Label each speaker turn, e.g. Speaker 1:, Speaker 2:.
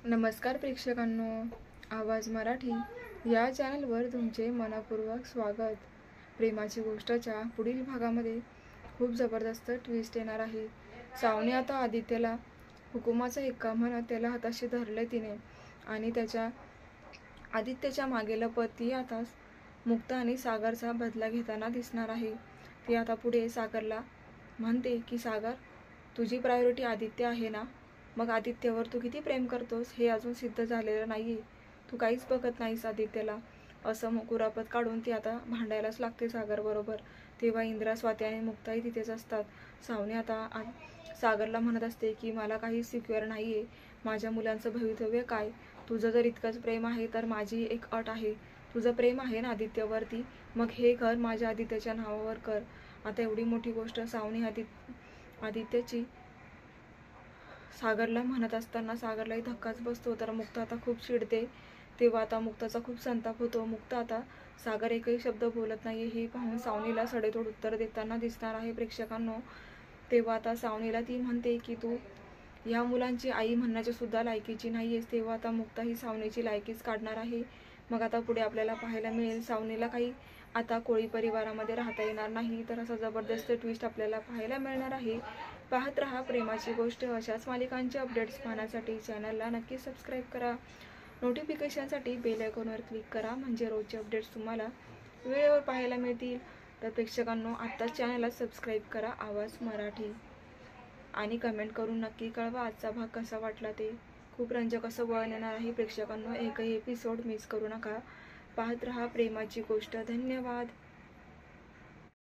Speaker 1: नमस्कार प्रेक्षकांनो, आवाज मराठी या चॅनलवर तुमचे मनपूर्वक स्वागत। प्रेमाची गोष्टच्या पुढील भागामध्ये खूप जबरदस्त ट्विस्ट येणार आहे। सावनी आता आदित्यला हुकुमाचा हिक्का म्हणत त्याला हाताशी धरले तिने आणि आदित्यच्या मागे लपत ती आता मुक्ता आणि सागरचा बदला घेताना दिसणार आहे। ती आता पुढे सागरला म्हणते की सागर, तुझी प्रायोरिटी आदित्य आहे ना? मग आदित्यवर तू किती प्रेम करतोस हे अजून सिद्ध झालेलं नाहीये। तू काहीच बघत नाहीस आदित्यला। असं कुरापत काढून ती आता भांडायलाच लागते सागर बरोबर। तेव्हा इंद्रा, स्वाती आणि मुक्ताही तिथेच असतात। सावनी आता सागरला म्हणत असते की मला काही सिक्युअर नाहीये, माझ्या मुलांचं भवितव्य काय? तुझं जर इतकंच प्रेम आहे तर माझी एक अट आहे। तुझं प्रेम आहे ना आदित्यवरती, मग हे घर माझ्या आदित्यच्या नावावर कर। आता एवढी मोठी गोष्ट सावनी आदित्यची सागरला म्हणत असताना सागरलाही धक्काच बसतो। तर मुक्ता आता खूप चिडते। तेव्हा आता मुक्ताचा खूप संताप होतो। मुक्ता आता सागर एकही शब्द बोलत नाही हे पाहून सावनीला सडेतोड उत्तर देताना दिसणार आहे प्रेक्षकांनो। तेव्हा आता सावनीला ती म्हणते की तू या मुलांची आई म्हणण्याच्या सुद्धा लायकीची नाहीयेस। तेव्हा आता मुक्ता ही सावनीची लायकीच काढणार आहे। मग आता पुढे आपल्याला पाहायला मिळेल सावनीला काही आता कोळी परिवारामध्ये राहता येणार नाही। तर असा जबरदस्त ट्विस्ट आपल्याला पाहायला मिळणार आहे। पाहत रहा प्रेमाची गोष्ट। अशाच मालिकांचे अपडेट्स पाहण्यासाठी चॅनलला नक्की सबस्क्राईब करा। नोटिफिकेशनसाठी बेल आयकॉनवर क्लिक करा, म्हणजे रोजचे अपडेट्स तुम्हाला वेळेवर पाहायला मिळतील। तर प्रेक्षकांनो, आत्ताच चॅनलला सबस्क्राईब करा आवाज मराठी आणि कमेंट करून नक्की कळवा आजचा भाग कसा वाटला ते। खूप रंजक असं वळण येणार आहे प्रेक्षकांनो, एकही एपिसोड मिस करू नका। पाहत रहा प्रेमाची गोष्ट। धन्यवाद।